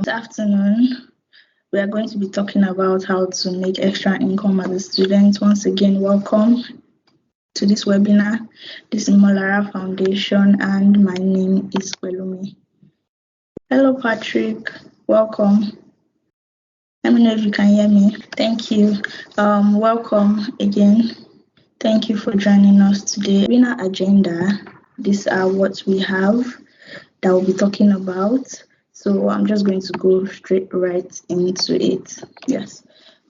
This afternoon, we are going to be talking about how to make extra income as a student. Once again, welcome to this webinar. This is MolaraFoundation, and my name is Pelumi. Hello, Patrick. Welcome. Let me know if you can hear me. Thank you. Welcome again. Thank you for joining us today. In our agenda, these are what we have that we'll be talking about. So I'm just going to go straight right into it. Yes.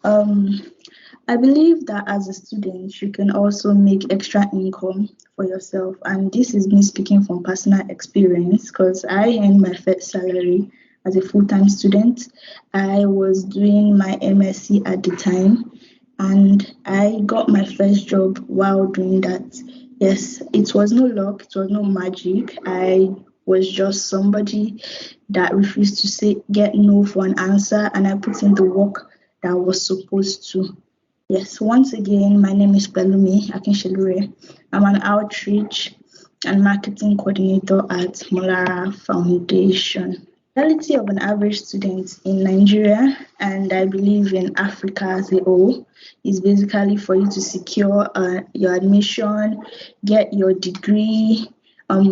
I believe that as a student, you can also make extra income for yourself. And this is me speaking from personal experience because I earned my first salary as a full-time student. I was doing my MSc at the time, and I got my first job while doing that. Yes, it was no luck, it was no magic. I was just somebody that refused to get no for an answer, and I put in the work that I was supposed to. Yes, once again, my name is Pelumi Akinshelure. I'm an outreach and marketing coordinator at MolaraFoundation. The reality of an average student in Nigeria, and I believe in Africa as a whole, is basically for you to secure your admission, get your degree,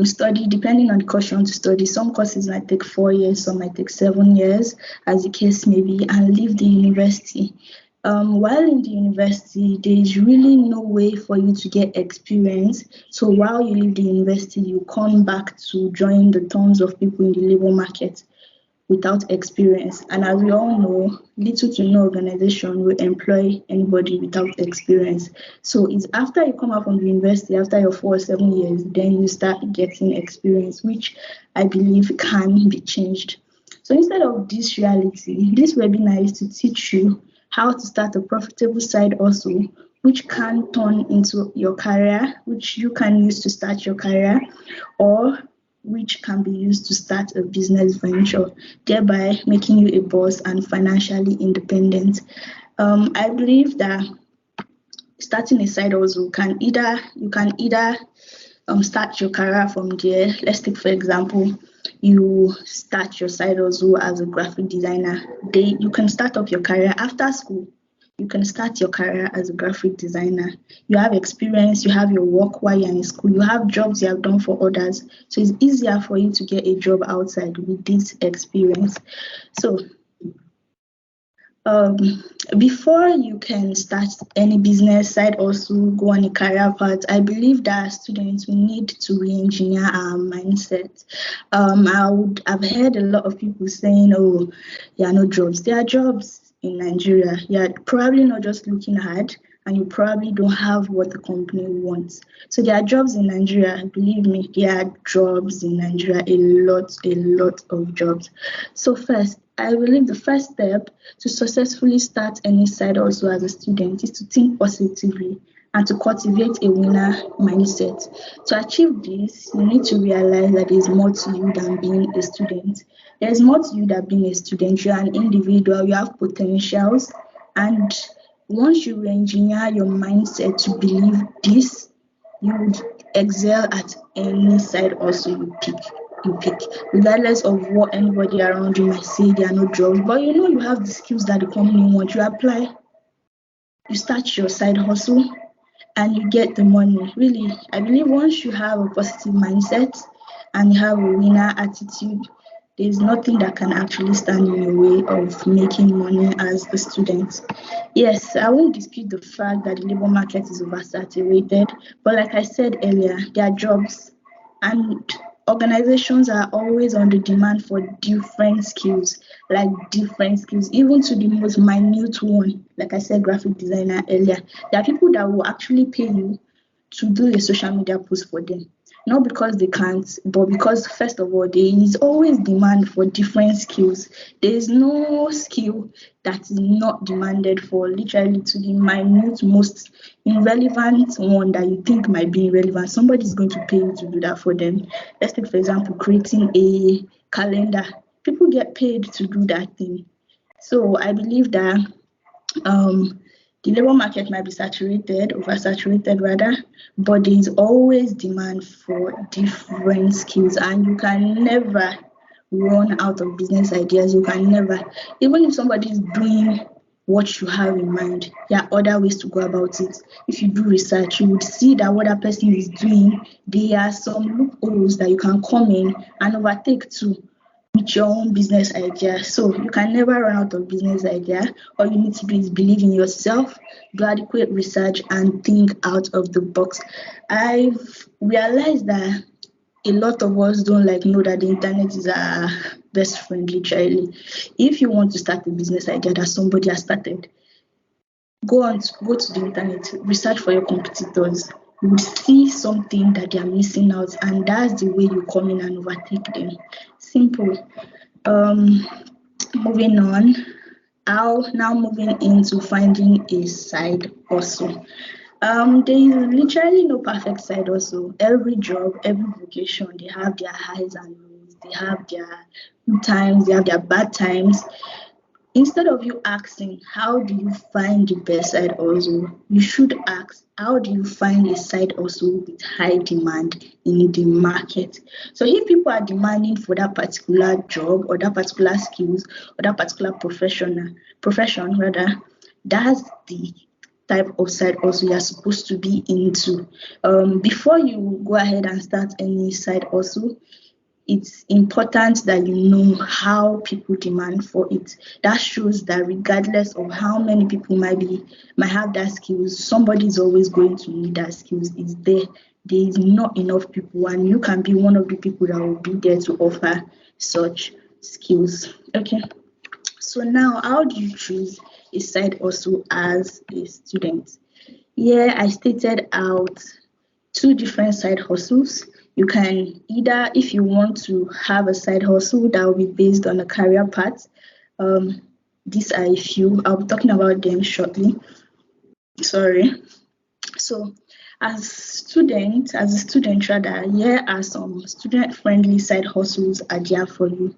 study depending on the course you want to study. Some courses might take 4 years, some might take 7 years, as the case may be, and leave the university. While in the university, there is really no way for you to get experience. So while you leave the university, you come back to join the tons of people in the labor market without experience. And as we all know, little to no organization will employ anybody without experience. So it's after you come out from the university, after your 4 or 7 years, then you start getting experience, which I believe can be changed. So instead of this reality, this webinar is to teach you how to start a profitable side hustle, which can turn into your career, which you can use to start your career, or which can be used to start a business venture, thereby making you a boss and financially independent. I believe that starting a side hustle you can either start your career from there. Let's take, for example, you start your side hustle as a graphic designer. You can start up your career after school. You can start your career as a graphic designer. You have experience, you have your work while you're in school, you have jobs you have done for others. So it's easier for you to get a job outside with this experience. So before you can start any business side, also go on a career path, I believe that students will need to re-engineer our mindset. I've heard a lot of people saying, oh, there are no jobs. There are jobs in Nigeria. You're probably not just looking hard, and you probably don't have what the company wants. So there are jobs in Nigeria. Believe me, there are jobs in Nigeria, a lot of jobs. So first, I believe the first step to successfully start any side also as a student is to think positively and to cultivate a winner mindset. To achieve this, you need to realize that there is more to you than being a student. There is more to you than being a student. You are an individual, you have potentials, and once you re-engineer your mindset to believe this, you would excel at any side also you pick, regardless of what anybody around you might say there are no jobs. But you have the skills that the company wants. You apply, you start your side hustle, and you get the money. Really, I believe once you have a positive mindset and you have a winner attitude, there's nothing that can actually stand in the way of making money as a student. Yes, I won't dispute the fact that the labor market is oversaturated, but like I said earlier, there are jobs, and organizations are always on the demand for different skills, even to the most minute one. Like I said, graphic designer earlier, there are people that will actually pay you to do a social media post for them. Not because they can't, but because, first of all, there is always demand for different skills. There is no skill that is not demanded for, literally to the minute, most irrelevant one that you think might be irrelevant. Somebody is going to pay you to do that for them. Let's take, for example, creating a calendar. People get paid to do that thing. So I believe that the labor market might be oversaturated rather, but there is always demand for different skills, and you can never run out of business ideas. You can never, even if somebody is doing what you have in mind, there are other ways to go about it. If you do research, you would see that what that person is doing, there are some loopholes that you can come in and overtake too with your own business idea. So you can never run out of business idea. All you need to do is believe in yourself, do adequate research, and think out of the box. I've realized that a lot of us don't know that the internet is our best friend, literally. If you want to start a business idea that somebody has started, go to the internet, research for your competitors. You will see something that they are missing out, and that's the way you come in and overtake them. Simple. Moving on. Now moving into finding a side hustle. There is literally no perfect side hustle. Every job, every vocation, they have their highs and lows. They have their good times, they have their bad times. Instead of you asking, how do you find the best side hustle, you should ask, how do you find a side hustle with high demand in the market? So if people are demanding for that particular job or that particular skills or that particular profession, that's the type of side hustle you're supposed to be into. Before you go ahead and start any side hustle, it's important that you know how people demand for it. That shows that regardless of how many people might have that skills, somebody is always going to need that skills. It's there. There is not enough people, and you can be one of the people that will be there to offer such skills. Okay. So now, how do you choose a side hustle as a student? Here I stated out two different side hustles. You can either, if you want to have a side hustle that will be based on a career path, these are a few. I'll be talking about them shortly. Sorry. So as a student rather, here are some student-friendly side hustles are there for you.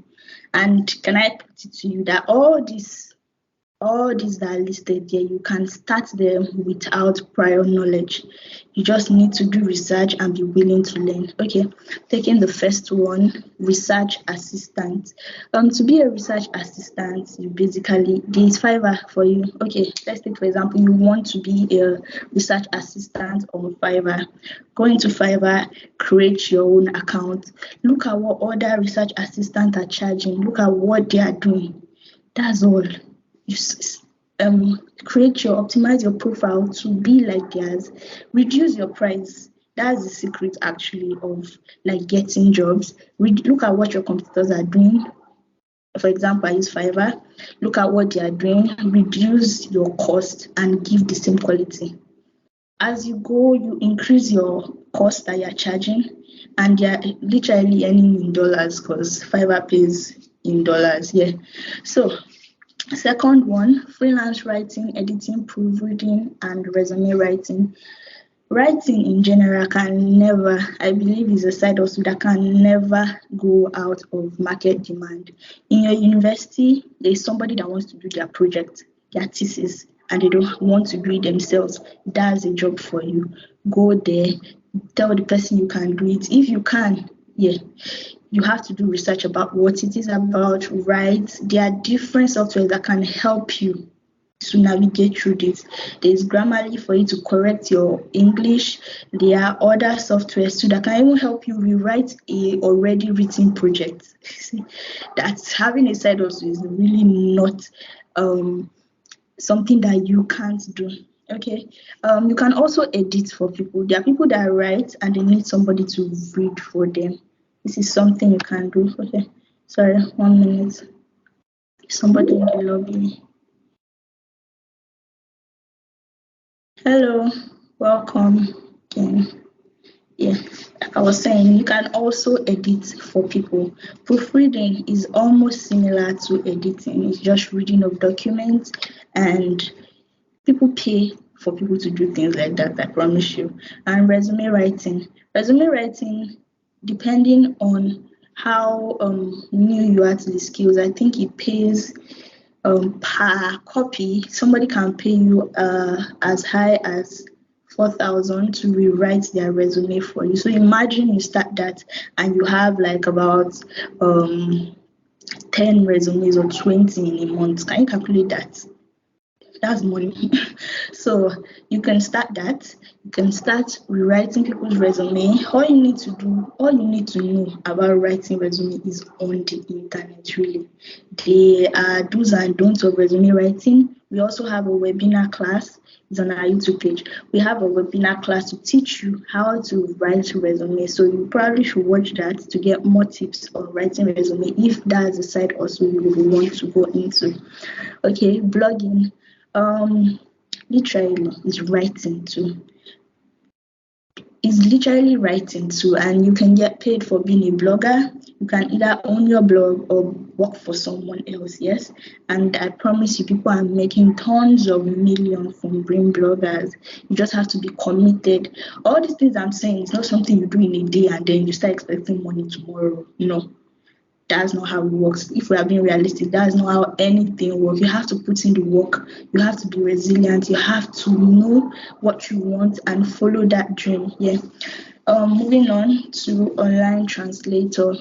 And can I put it to you that all these that are listed here, you can start them without prior knowledge. You just need to do research and be willing to learn. Okay, taking the first one, research assistant. To be a research assistant, you basically, there's Fiverr for you. Okay, let's take for example, you want to be a research assistant on Fiverr. Go into Fiverr, create your own account. Look at what other research assistants are charging. Look at what they are doing. That's all. You optimize your profile to be like theirs, reduce your price. That's the secret actually of getting jobs. Look at what your competitors are doing. For example, I use Fiverr. Look at what they are doing, reduce your cost and give the same quality. As you go, you increase your cost that you're charging, and you're literally earning in dollars because Fiverr pays in dollars. Yeah. So second one, freelance writing, editing, proofreading, and resume writing. Writing in general can never, I believe, is a side hustle that can never go out of market demand. In your university, there's somebody that wants to do their project, their thesis, and they don't want to do it themselves. That's a job for you. Go there, tell the person you can do it. If you can, yeah. You have to do research about what it is about, right? There are different softwares that can help you to navigate through this. There's Grammarly for you to correct your English. There are other softwares too that can even help you rewrite a already written project. That's having a side hustle is really not something that you can't do. Okay. You can also edit for people. There are people that write and they need somebody to read for them. This is something you can do. Okay, sorry, 1 minute. Somebody in the lobby. Hello, welcome again. Yeah, I was saying you can also edit for people. Proofreading is almost similar to editing. It's just reading of documents, and people pay for people to do things like that, I promise you. And resume writing, depending on how new you are to the skills, I think it pays per copy. Somebody can pay you as high as 4,000 to rewrite their resume for you. So imagine you start that and you have about 10 resumes or 20 in a month. Can you calculate that? That's money. So you can start that. You can start rewriting people's resume. All you need to know about writing resume is on the internet, really. There are do's and don'ts of resume writing. We also have a webinar class. It's on our YouTube page. We have a webinar class to teach you how to write resume. So you probably should watch that to get more tips on writing resume if that's the side also you will want to go into. Okay, blogging. Literally is writing too. It's literally writing too, and you can get paid for being a blogger. You can either own your blog or work for someone else, yes. And I promise you, people are making tons of millions from being bloggers. You just have to be committed. All these things I'm saying is not something you do in a day and then you start expecting money tomorrow. No. That's not how it works. If we are being realistic, that's not how anything works. You have to put in the work. You have to be resilient. You have to know what you want and follow that dream. Yeah. Moving on to online translator.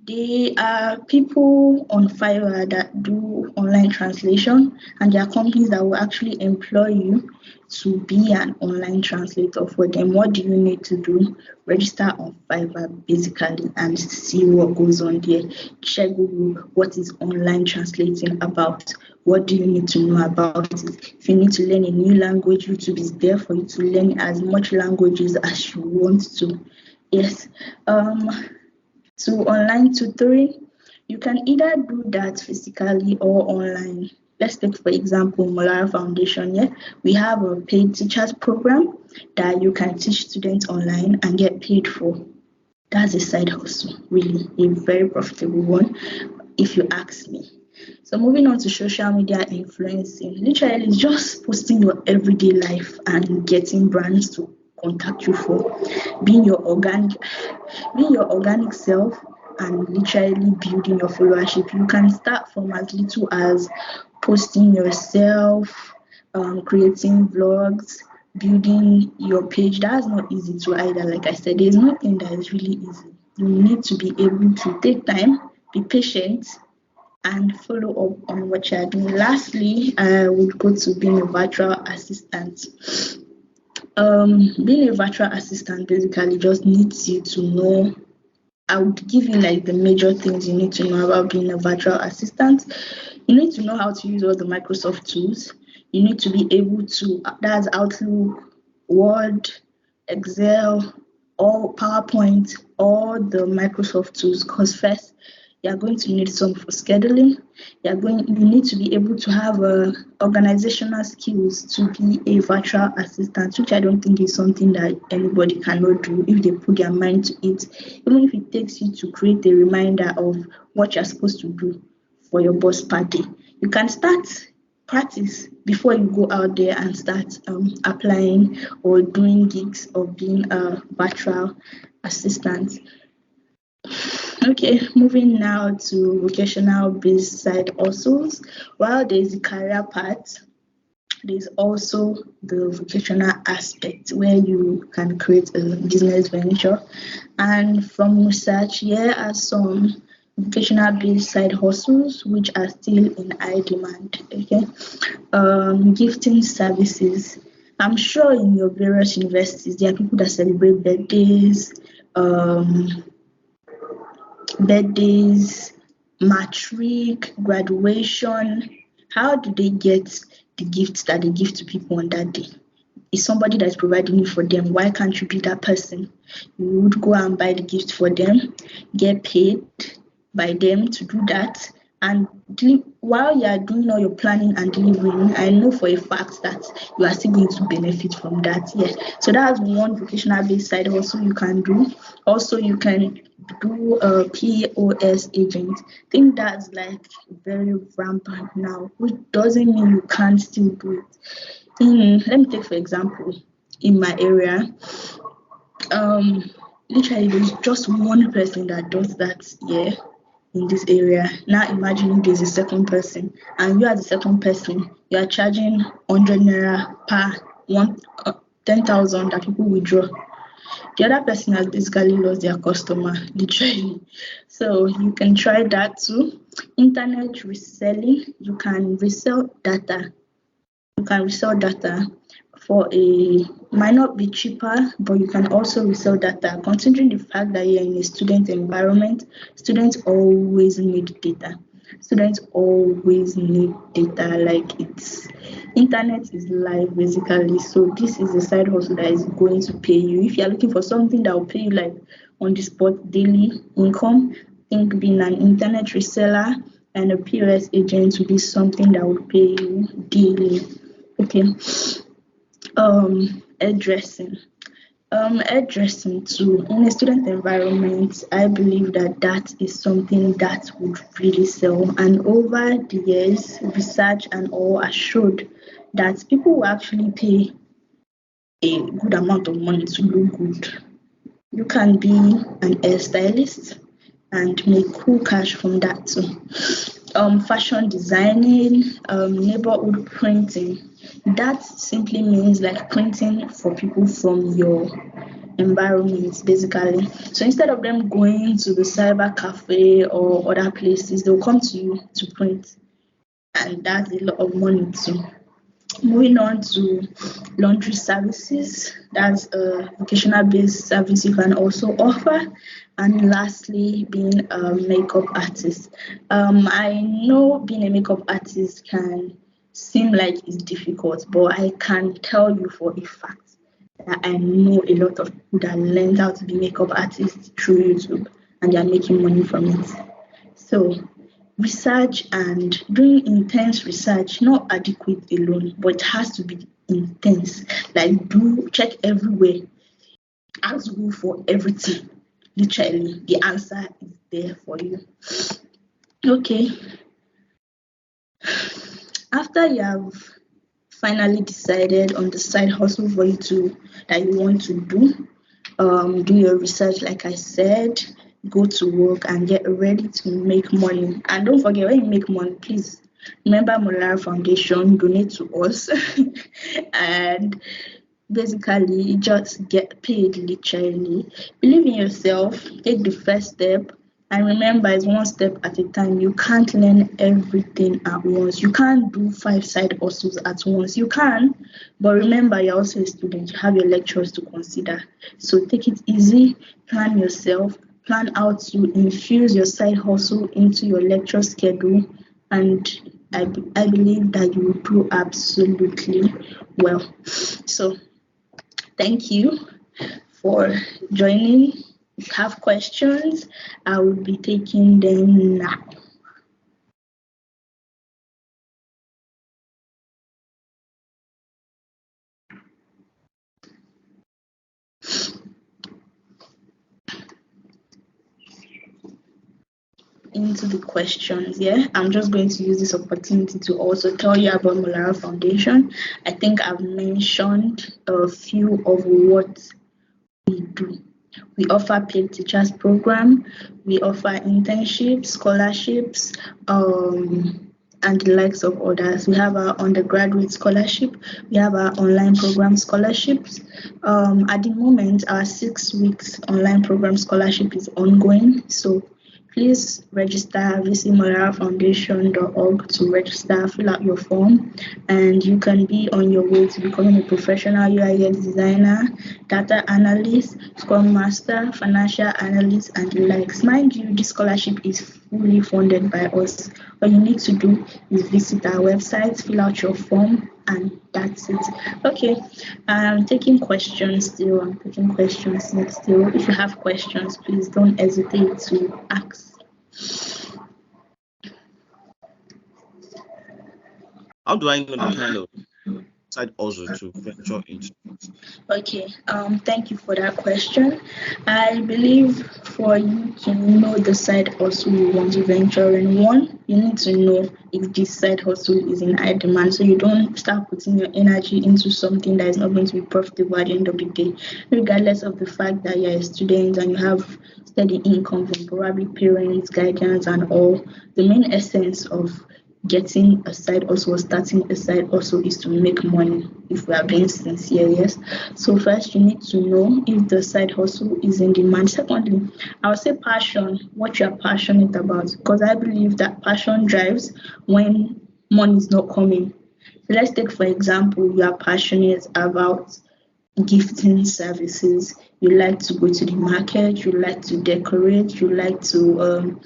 There are people on Fiverr that do online translation, and there are companies that will actually employ you to be an online translator for them. What do you need to do? Register on Fiverr basically and see what goes on there. Check Google, what is online translating about? What do you need to know about it? If you need to learn a new language, YouTube is there for you to learn as much languages as you want to. Yes. To online tutoring, you can either do that physically or online. Let's take, for example, MolaraFoundation. Yeah, we have a paid teachers program that you can teach students online and get paid for. That's a side hustle, really, a very profitable one, if you ask me. So moving on to social media influencing, literally just posting your everyday life and getting brands to contact you for being your organic self and literally building your followership. You can start from as little as posting yourself, creating vlogs, building your page. That's not easy to either. Like I said, there's nothing that is really easy. You need to be able to take time, be patient, and follow up on what you're doing. Lastly, I would go to being a virtual assistant. Being a virtual assistant basically just needs you to know. I would give you like the major things you need to know about being a virtual assistant. You need to know how to use all the Microsoft tools. You need to be able to, that's Outlook, Word, Excel, or PowerPoint, all the Microsoft tools. Because first, you're going to need some for scheduling. You need to be able to have organizational skills to be a virtual assistant, which I don't think is something that anybody cannot do if they put their mind to it. Even if it takes you to create a reminder of what you're supposed to do for your boss per day, you can start practice before you go out there and start applying or doing gigs of being a virtual assistant. Okay, moving now to vocational based side hustles. While there's the career part, there's also the vocational aspect where you can create a business venture. And from research, here are some vocational based side hustles which are still in high demand. Okay, gifting services. I'm sure in your various universities there are people that celebrate birthdays, matric, graduation. How do they get the gifts that they give to people on that day? Is somebody that's providing it for them. Why can't you be that person? You would go and buy the gift for them, get paid by them to do that, and while you are doing all your planning and delivering, I know for a fact that you are still going to benefit from that. Yes. So that's one vocational based side also you can do. Also, you can do a POS agent. I think that's like very rampant now, which doesn't mean you can't still do it. Let me take for example, in my area, literally there's just one person that does that here in this area. Now imagine there's a second person, and you are the second person, you are charging 100 naira per 10,000 that people withdraw. the other person has basically lost their customer, literally. So you can try that too. Internet reselling, you can resell data. You can resell data for might not be cheaper, but you can also resell data. Considering the fact that you're in a student environment, students always need data. Students always need data. Like, it's internet is life basically. So this is a side hustle that is going to pay you. If you're looking for something that will pay you like on the spot daily income, I think being an internet reseller and a POS agent will be something that would pay you daily. Okay. Hairdressing. Hairdressing too. In a student environment, I believe that that is something that would really sell. And over the years, research and all has showed that people will actually pay a good amount of money to look good. You can be an hairstylist and make cool cash from that too. Fashion designing, neighborhood printing. That simply means like printing for people from your environment, basically. So instead of them going to the cyber cafe or other places, they'll come to you to print, and that's a lot of money too. Moving on to laundry services, that's a vocational based service you can also offer. And lastly, being a makeup artist. I know being a makeup artist can seem like it's difficult, but I can tell you for a fact that I know a lot of people that learned how to be makeup artists through YouTube, and they're making money from it. So research and doing intense research, not adequate alone, but it has to be intense. Like, do check everywhere, ask Google for everything. Literally, the answer is there for you. Okay. After you have finally decided on the side hustle for you to that you want to do your research, like I said, go to work and get ready to make money. And don't forget, when you make money, please remember MolaraFoundation, donate to us. And basically just get paid, literally. Believe in yourself, take the first step, and remember, it's one step at a time. You can't learn everything at once. You can't do 5 side hustles at once. You can, but remember, you're also a student. You have your lectures to consider. So take it easy, plan yourself, plan how to infuse your side hustle into your lecture schedule, and I believe that you will do absolutely well. So thank you for joining. If you have questions, I will be taking them now. Into the questions, yeah. I'm just going to use this opportunity to also tell you about MolaraFoundation. I think I've mentioned a few of what we do. We offer paid teachers program, we offer internships, scholarships, and the likes of others. We have our undergraduate scholarship, we have our online program scholarships. At the moment, our 6 weeks online program scholarship is ongoing. So please register, visit MolaraFoundation.org to register, fill out your form, and you can be on your way to becoming a professional UI/UX designer, data analyst, scrum master, financial analyst, and the likes. Mind you, this scholarship is fully funded by us. All you need to do is visit our website, fill out your form, and that's it. Okay, I'm taking questions still. If you have questions, please don't hesitate to ask. How do I know the kind of side hustle to venture into? Okay, thank you for that question. I believe for you to know the side hustle you want to venture in, one, you need to know if this side hustle is in high demand, so you don't start putting your energy into something that is not going to be profitable at the end of the day, regardless of the fact that you're a student and you have steady income from probably parents, guidance, and all. The main essence of getting a side also or starting a side also is to make money, if we are being sincere, yes. So first you need to know if the side hustle is in demand. Secondly, I would say passion, what you are passionate about, because I believe that passion drives when money is not coming. So let's take for example, you are passionate about gifting services. You like to go to the market, you like to decorate, you like to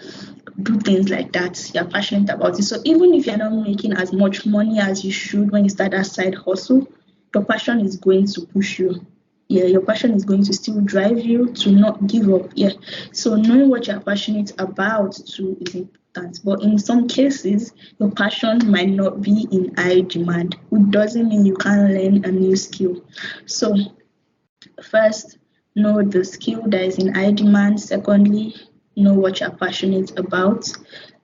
do things like that. You're passionate about it. So even if you're not making as much money as you should when you start that side hustle, your passion is going to push you. Yeah, your passion is going to still drive you to not give up. Yeah. So knowing what you're passionate about too is important. But in some cases, your passion might not be in high demand, which doesn't mean you can't learn a new skill. So first, know the skill that is in high demand. Secondly, know what you're passionate about.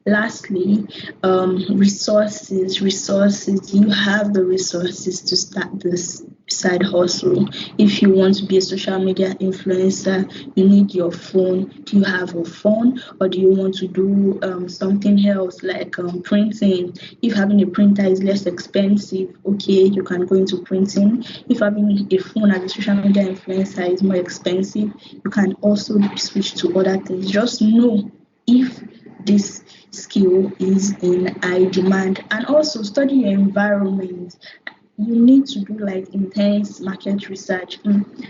Lastly, resources. Resources. You have the resources to start this side hustle. If you want to be a social media influencer, you need your phone. Do you have a phone, or do you want to do something else like printing? If having a printer is less expensive, okay, you can go into printing. If having a phone as a social media influencer is more expensive, you can also switch to other things. Just know if this skill is in high demand, and also study your environment. You need to do like intense market research.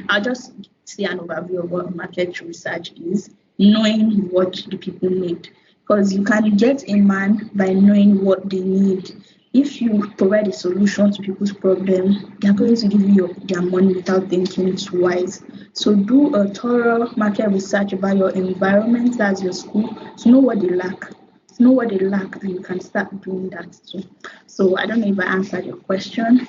I'll just say an overview of what market research is, knowing what the people need, because you can get a man by knowing what they need. If you provide a solution to people's problem, they're going to give you their money without thinking twice. So do a thorough market research about your environment, that's your school, to know what they lack. To know what they lack, and you can start doing that too. So I don't know if I answered your question.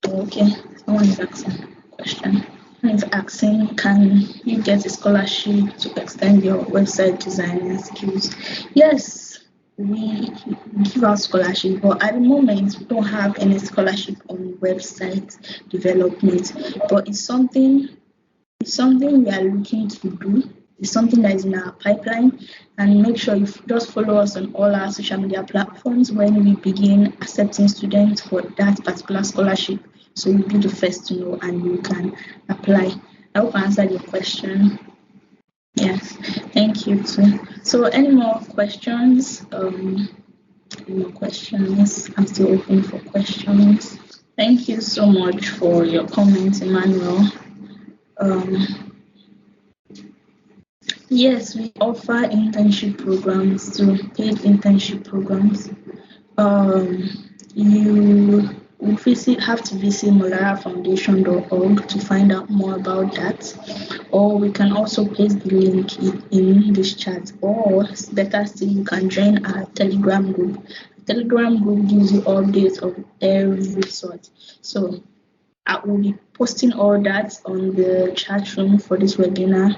Okay, someone is asking a question. Someone is asking, can you get a scholarship to extend your website designing skills? Yes, we give out scholarship, but at the moment we don't have any scholarship on website development. But it's something we are looking to do. It's something that is in our pipeline, and make sure you just follow us on all our social media platforms when we begin accepting students for that particular scholarship. So you'll be the first to know and you can apply. I hope I answered your question. Yes, thank you too. So any more questions? Any more questions? I'm still open for questions. Thank you so much for your comments, Emmanuel. Yes, we offer internship programs too, paid internship programs. You will have to visit MolaraFoundation.org to find out more about that. Or we can also paste the link in this chat. Or better still, you can join our Telegram group. Telegram group gives you updates of every sort. So I will be posting all that on the chat room for this webinar.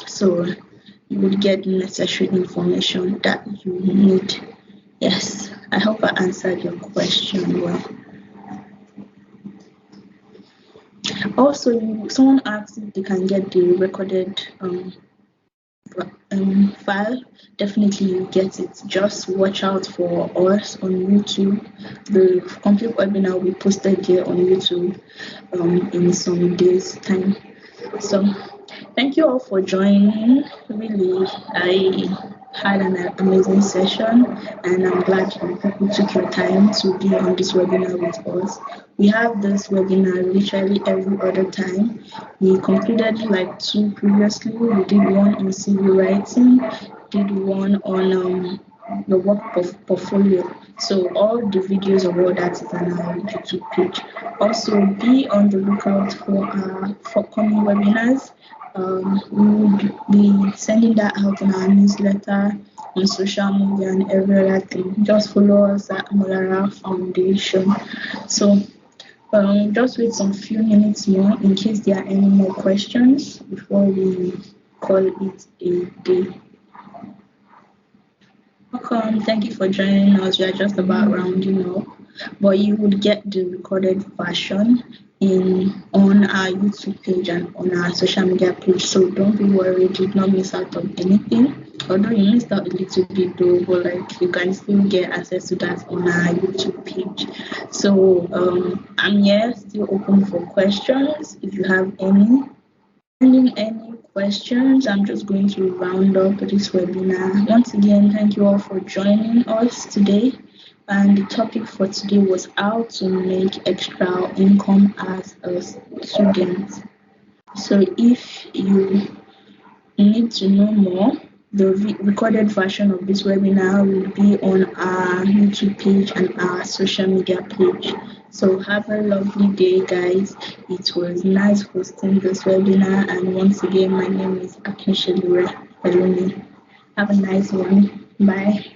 So you will get the necessary information that you need. Yes, I hope I answered your question well. Also, someone asked if they can get the recorded file. Definitely you get it. Just watch out for us on YouTube. The complete webinar will be posted here on YouTube in some days' time. So thank you all for joining. Really, I had an amazing session, and I'm glad you people took your time to be on this webinar with us. We have this webinar literally every other time. We completed like 2 previously. We did one on CV writing, did one on the work portfolio. So all the videos of all that is on our YouTube page. Also, be on the lookout for our forthcoming webinars. We will be sending that out in our newsletter, on social media, and every other thing. Just follow us at MolaraFoundation. So just wait some few minutes more in case there are any more questions before we call it a day. Welcome. Thank you for joining us. We are just about rounding up. but you would get the recorded version on our YouTube page and on our social media page. So don't be worried, you did not miss out on anything. Although you missed out a little bit though, but like you can still get access to that on our YouTube page. So I'm here still open for questions. If you have any questions, I'm just going to round up this webinar. Once again, thank you all for joining us today. And the topic for today was how to make extra income as a student. So if you need to know more, the recorded version of this webinar will be on our YouTube page and our social media page. So have a lovely day, guys. It was nice hosting this webinar. And once again, my name is Akinsheliwe Elumi. Have a nice one. Bye.